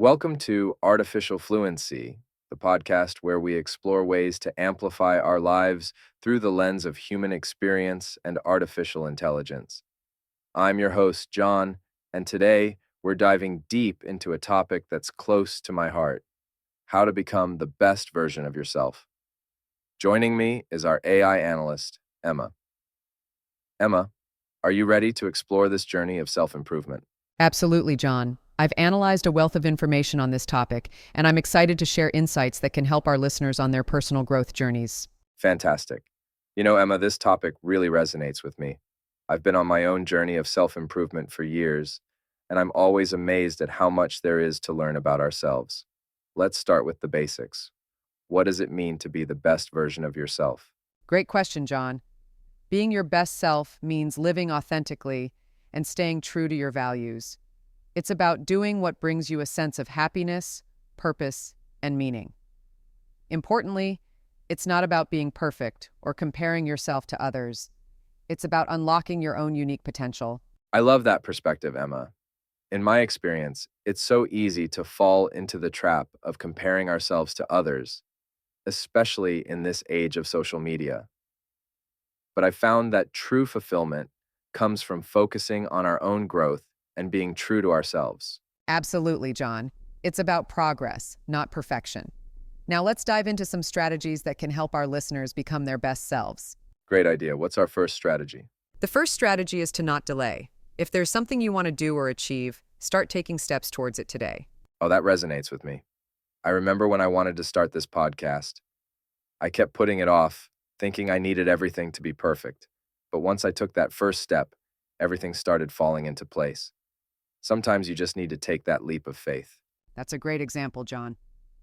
Welcome to Artificial Fluency, the podcast where we explore ways to amplify our lives through the lens of human experience and artificial intelligence. I'm your host, John, and today we're diving deep into a topic that's close to my heart: how to become the best version of yourself. Joining me is our AI analyst, Emma. Emma, are you ready to explore this journey of self-improvement? Absolutely, John. I've analyzed a wealth of information on this topic, and I'm excited to share insights that can help our listeners on their personal growth journeys. Fantastic. You know, Emma, this topic really resonates with me. I've been on my own journey of self-improvement for years, and I'm always amazed at how much there is to learn about ourselves. Let's start with the basics. What does it mean to be the best version of yourself? Great question, John. Being your best self means living authentically and staying true to your values. It's about doing what brings you a sense of happiness, purpose, and meaning. Importantly, it's not about being perfect or comparing yourself to others. It's about unlocking your own unique potential. I love that perspective, Emma. In my experience, it's so easy to fall into the trap of comparing ourselves to others, especially in this age of social media. But I found that true fulfillment comes from focusing on our own growth and being true to ourselves. Absolutely, John. It's about progress, not perfection. Now let's dive into some strategies that can help our listeners become their best selves. Great idea. What's our first strategy? The first strategy is to not delay. If there's something you want to do or achieve, start taking steps towards it today. Oh, that resonates with me. I remember when I wanted to start this podcast, I kept putting it off, thinking I needed everything to be perfect. But once I took that first step, everything started falling into place. Sometimes you just need to take that leap of faith. That's a great example, John.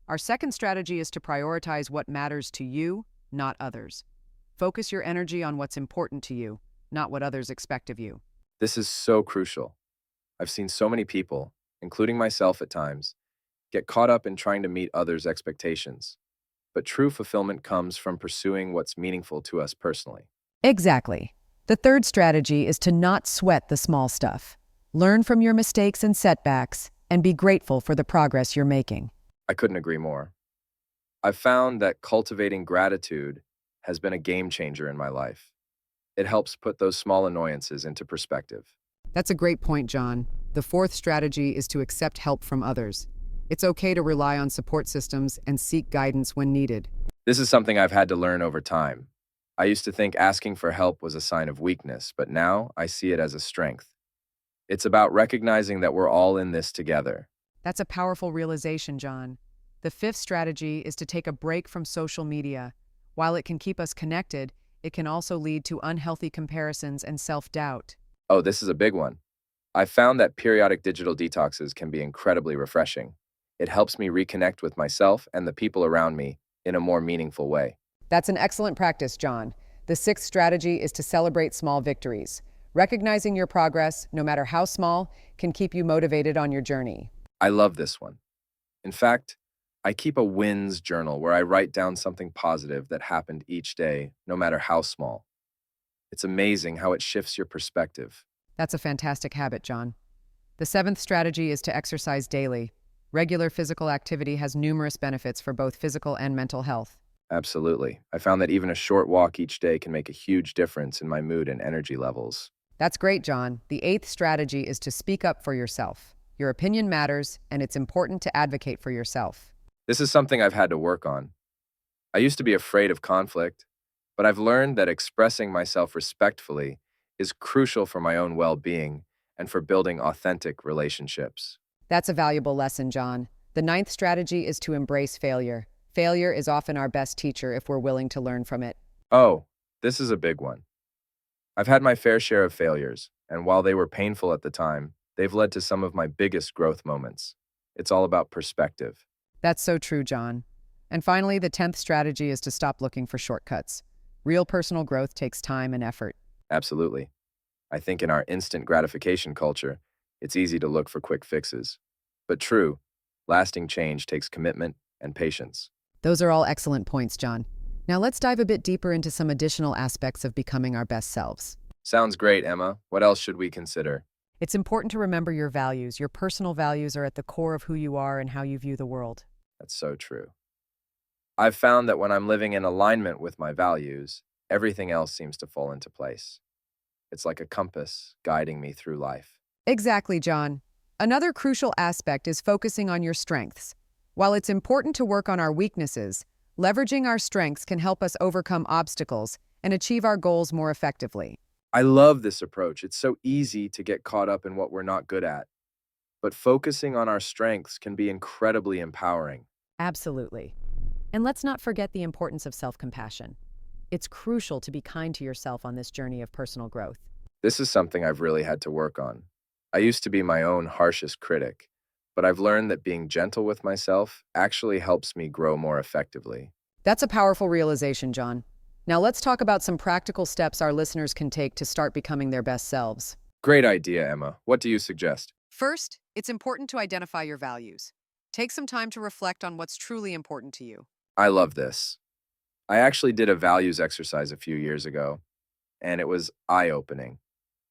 Our second strategy is to prioritize what matters to you, not others. Focus your energy on what's important to you, not what others expect of you. This is so crucial. I've seen so many people, including myself at times, get caught up in trying to meet others' expectations. But true fulfillment comes from pursuing what's meaningful to us personally. Exactly. The third strategy is to not sweat the small stuff. Learn from your mistakes and setbacks, and be grateful for the progress you're making. I couldn't agree more. I've found that cultivating gratitude has been a game changer in my life. It helps put those small annoyances into perspective. That's a great point, John. The fourth strategy is to accept help from others. It's okay to rely on support systems and seek guidance when needed. This is something I've had to learn over time. I used to think asking for help was a sign of weakness, but now I see it as a strength. It's about recognizing that we're all in this together. That's a powerful realization, John. The fifth strategy is to take a break from social media. While it can keep us connected, it can also lead to unhealthy comparisons and self-doubt. Oh, this is a big one. I've found that periodic digital detoxes can be incredibly refreshing. It helps me reconnect with myself and the people around me in a more meaningful way. That's an excellent practice, John. The sixth strategy is to celebrate small victories. Recognizing your progress, no matter how small, can keep you motivated on your journey. I love this one. In fact, I keep a wins journal where I write down something positive that happened each day, no matter how small. It's amazing how it shifts your perspective. That's a fantastic habit, John. The seventh strategy is to exercise daily. Regular physical activity has numerous benefits for both physical and mental health. Absolutely. I found that even a short walk each day can make a huge difference in my mood and energy levels. That's great, John. The eighth strategy is to speak up for yourself. Your opinion matters, and it's important to advocate for yourself. This is something I've had to work on. I used to be afraid of conflict, but I've learned that expressing myself respectfully is crucial for my own well-being and for building authentic relationships. That's a valuable lesson, John. The ninth strategy is to embrace failure. Failure is often our best teacher if we're willing to learn from it. Oh, this is a big one. I've had my fair share of failures, and while they were painful at the time, they've led to some of my biggest growth moments. It's all about perspective. That's so true, John. And finally, the 10th strategy is to stop looking for shortcuts. Real personal growth takes time and effort. Absolutely. I think in our instant gratification culture, it's easy to look for quick fixes. But true, lasting change takes commitment and patience. Those are all excellent points, John. Now let's dive a bit deeper into some additional aspects of becoming our best selves. Sounds great, Emma. What else should we consider? It's important to remember your values. Your personal values are at the core of who you are and how you view the world. That's so true. I've found that when I'm living in alignment with my values, everything else seems to fall into place. It's like a compass guiding me through life. Exactly, John. Another crucial aspect is focusing on your strengths. While it's important to work on our weaknesses, leveraging our strengths can help us overcome obstacles and achieve our goals more effectively. I love this approach. It's so easy to get caught up in what we're not good at, but focusing on our strengths can be incredibly empowering. Absolutely. And let's not forget the importance of self-compassion. It's crucial to be kind to yourself on this journey of personal growth. This is something I've really had to work on. I used to be my own harshest critic, but I've learned that being gentle with myself actually helps me grow more effectively. That's a powerful realization, John. Now let's talk about some practical steps our listeners can take to start becoming their best selves. Great idea, Emma. What do you suggest? First, it's important to identify your values. Take some time to reflect on what's truly important to you. I love this. I actually did a values exercise a few years ago, and it was eye-opening.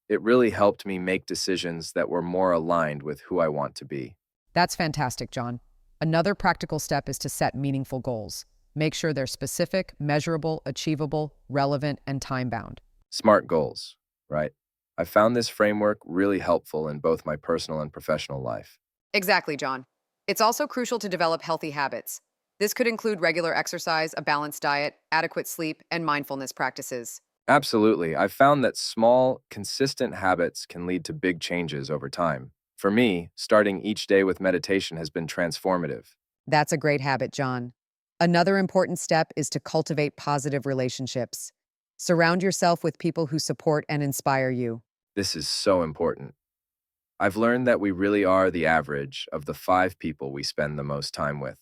It really helped me make decisions that were more aligned with who I want to be. That's fantastic, John. Another practical step is to set meaningful goals. Make sure they're specific, measurable, achievable, relevant, and time-bound. Smart goals, right? I found this framework really helpful in both my personal and professional life. Exactly, John. It's also crucial to develop healthy habits. This could include regular exercise, a balanced diet, adequate sleep, and mindfulness practices. Absolutely. I've found that small, consistent habits can lead to big changes over time. For me, starting each day with meditation has been transformative. That's a great habit, John. Another important step is to cultivate positive relationships. Surround yourself with people who support and inspire you. This is so important. I've learned that we really are the average of the 5 people we spend the most time with.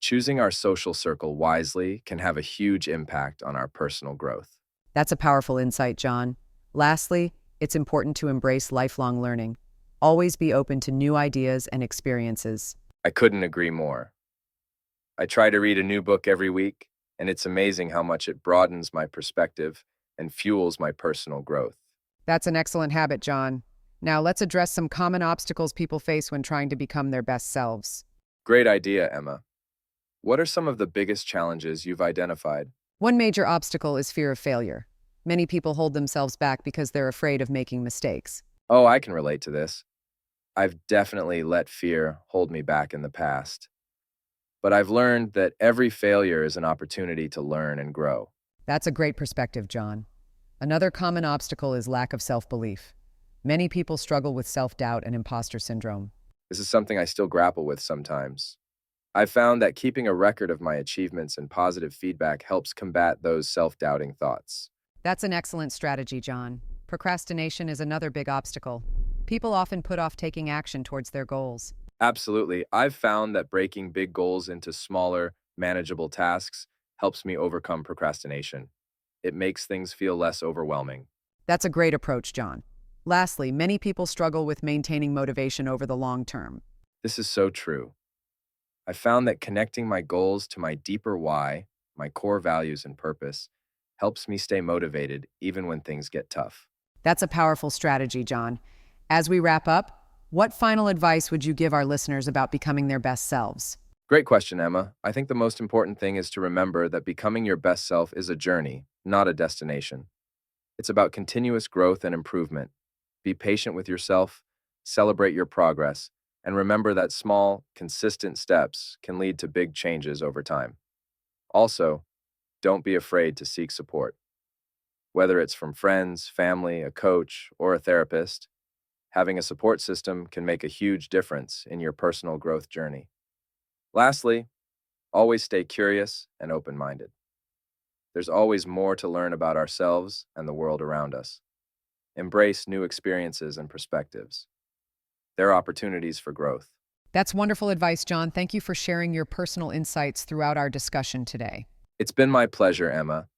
Choosing our social circle wisely can have a huge impact on our personal growth. That's a powerful insight, John. Lastly, it's important to embrace lifelong learning. Always be open to new ideas and experiences. I couldn't agree more. I try to read a new book every week, and it's amazing how much it broadens my perspective and fuels my personal growth. That's an excellent habit, John. Now let's address some common obstacles people face when trying to become their best selves. Great idea, Emma. What are some of the biggest challenges you've identified? One major obstacle is fear of failure. Many people hold themselves back because they're afraid of making mistakes. Oh, I can relate to this. I've definitely let fear hold me back in the past. But I've learned that every failure is an opportunity to learn and grow. That's a great perspective, John. Another common obstacle is lack of self-belief. Many people struggle with self-doubt and imposter syndrome. This is something I still grapple with sometimes. I've found that keeping a record of my achievements and positive feedback helps combat those self-doubting thoughts. That's an excellent strategy, John. Procrastination is another big obstacle. People often put off taking action towards their goals. Absolutely. I've found that breaking big goals into smaller, manageable tasks helps me overcome procrastination. It makes things feel less overwhelming. That's a great approach, John. Lastly, many people struggle with maintaining motivation over the long term. This is so true. I found that connecting my goals to my deeper why, my core values and purpose, helps me stay motivated even when things get tough. That's a powerful strategy, John. As we wrap up, what final advice would you give our listeners about becoming their best selves? Great question, Emma. I think the most important thing is to remember that becoming your best self is a journey, not a destination. It's about continuous growth and improvement. Be patient with yourself, celebrate your progress, and remember that small, consistent steps can lead to big changes over time. Also, don't be afraid to seek support. Whether it's from friends, family, a coach, or a therapist, having a support system can make a huge difference in your personal growth journey. Lastly, always stay curious and open-minded. There's always more to learn about ourselves and the world around us. Embrace new experiences and perspectives. There are opportunities for growth. That's wonderful advice, John. Thank you for sharing your personal insights throughout our discussion today. It's been my pleasure, Emma.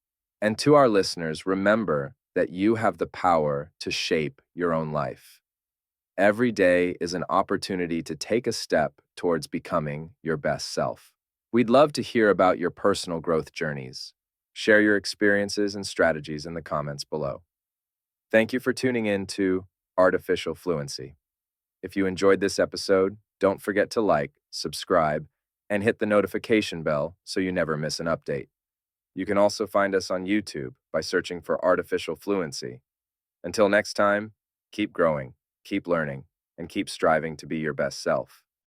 And to our listeners, remember that you have the power to shape your own life. Every day is an opportunity to take a step towards becoming your best self. We'd love to hear about your personal growth journeys. Share your experiences and strategies in the comments below. Thank you for tuning in to artificial fluency. If you enjoyed this episode, don't forget to like, subscribe, and hit the notification bell so you never miss an update. You can also find us on YouTube by searching for artificial fluency. Until next time, keep growing, keep learning, and keep striving to be your best self.